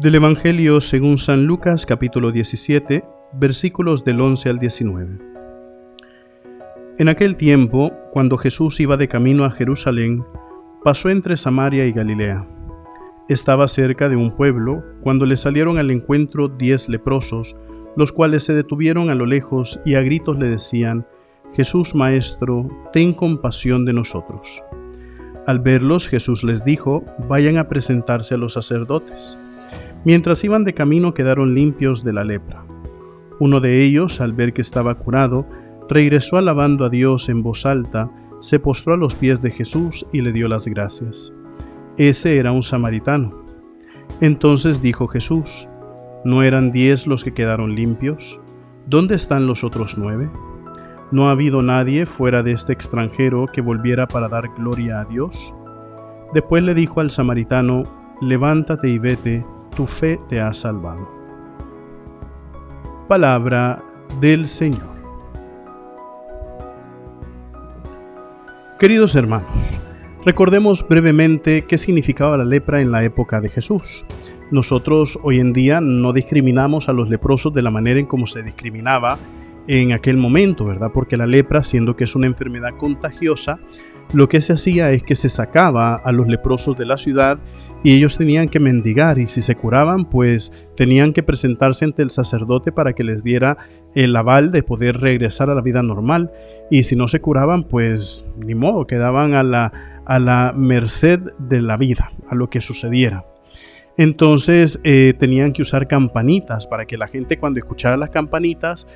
Del Evangelio según San Lucas, capítulo 17, versículos del 11 al 19. En aquel tiempo, cuando Jesús iba de camino a Jerusalén, pasó entre Samaria y Galilea. Estaba cerca de un pueblo, cuando le salieron al encuentro 10 leprosos, los cuales se detuvieron a lo lejos y a gritos le decían: Jesús, Maestro, ten compasión de nosotros. Al verlos, Jesús les dijo: vayan a presentarse a los sacerdotes. Mientras iban de camino quedaron limpios de la lepra. Uno de ellos, al ver que estaba curado, regresó alabando a Dios en voz alta, se postró a los pies de Jesús y le dio las gracias. Ese era un samaritano. Entonces dijo Jesús: ¿no eran 10 los que quedaron limpios? ¿Dónde están los otros 9? ¿No ha habido nadie fuera de este extranjero que volviera para dar gloria a Dios? Después le dijo al samaritano: levántate y vete, tu fe te ha salvado. Palabra del Señor. Queridos hermanos, recordemos brevemente qué significaba la lepra en la época de Jesús. Nosotros hoy en día no discriminamos a los leprosos de la manera en cómo se discriminaba en aquel momento, ¿verdad? Porque la lepra, siendo que es una enfermedad contagiosa, lo que se hacía es que se sacaba a los leprosos de la ciudad y ellos tenían que mendigar, y si se curaban, pues tenían que presentarse ante el sacerdote para que les diera el aval de poder regresar a la vida normal, y si no se curaban, pues ni modo, quedaban a la merced de la vida, a lo que sucediera. Entonces tenían que usar campanitas para que la gente, cuando escuchara las campanitas,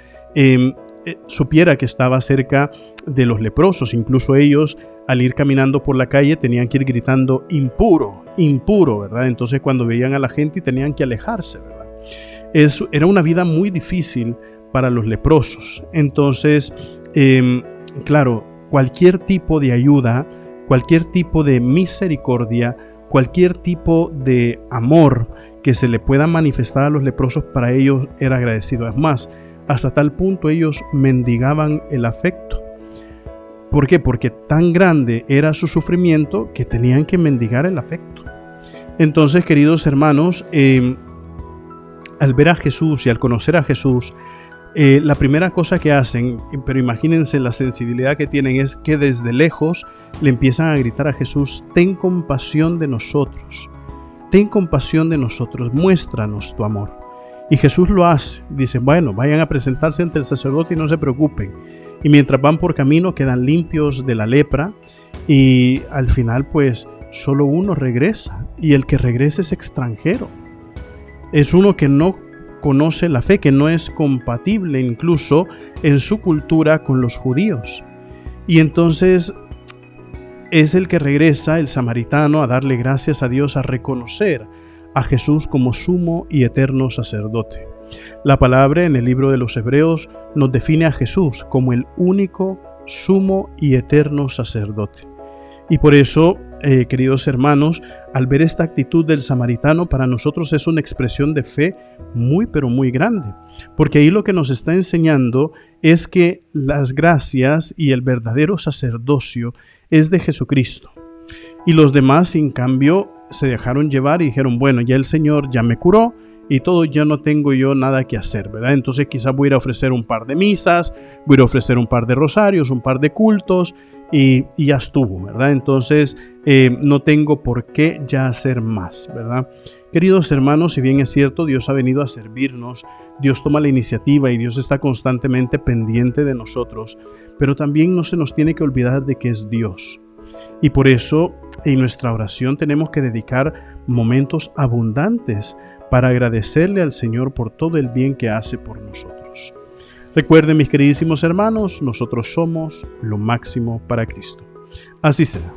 supiera que estaba cerca de los leprosos. Incluso ellos, al ir caminando por la calle, tenían que ir gritando: impuro, impuro, ¿verdad? Entonces cuando veían a la gente tenían que alejarse, ¿verdad? Era una vida muy difícil para los leprosos. Entonces, claro, cualquier tipo de ayuda, cualquier tipo de misericordia, cualquier tipo de amor que se le pueda manifestar a los leprosos, para ellos era agradecido. Es más, hasta tal punto ellos mendigaban el afecto. ¿Por qué? Porque tan grande era su sufrimiento que tenían que mendigar el afecto. Entonces, queridos hermanos, al ver a Jesús y al conocer a Jesús, la primera cosa que hacen, pero imagínense la sensibilidad que tienen, es que desde lejos le empiezan a gritar a Jesús: ten compasión de nosotros, ten compasión de nosotros, muéstranos tu amor. Y Jesús lo hace. Dice: bueno, vayan a presentarse ante el sacerdote y no se preocupen. Y mientras van por camino quedan limpios de la lepra, y al final pues solo uno regresa, y el que regresa es extranjero. Es uno que no conoce la fe, que no es compatible incluso en su cultura con los judíos. Y entonces es el que regresa, el samaritano, a darle gracias a Dios, a reconocer a Jesús como sumo y eterno sacerdote. La palabra en el libro de los Hebreos nos define a Jesús como el único sumo y eterno sacerdote. Y por eso, queridos hermanos, al ver esta actitud del samaritano, para nosotros es una expresión de fe muy, pero muy grande. Porque ahí lo que nos está enseñando es que las gracias y el verdadero sacerdocio es de Jesucristo. Y los demás, en cambio, se dejaron llevar y dijeron: bueno, ya el Señor ya me curó y todo, ya no tengo yo nada que hacer, ¿verdad? Entonces quizás voy a ir a ofrecer un par de misas, voy a ir a ofrecer un par de rosarios, un par de cultos, y ya estuvo, ¿verdad? Entonces no tengo por qué ya hacer más, ¿verdad? Queridos hermanos, si bien es cierto, Dios ha venido a servirnos, Dios toma la iniciativa y Dios está constantemente pendiente de nosotros, pero también no se nos tiene que olvidar de que es Dios. Y por eso en nuestra oración tenemos que dedicar momentos abundantes para agradecerle al Señor por todo el bien que hace por nosotros. Recuerden, mis queridísimos hermanos, nosotros somos lo máximo para Cristo. Así será.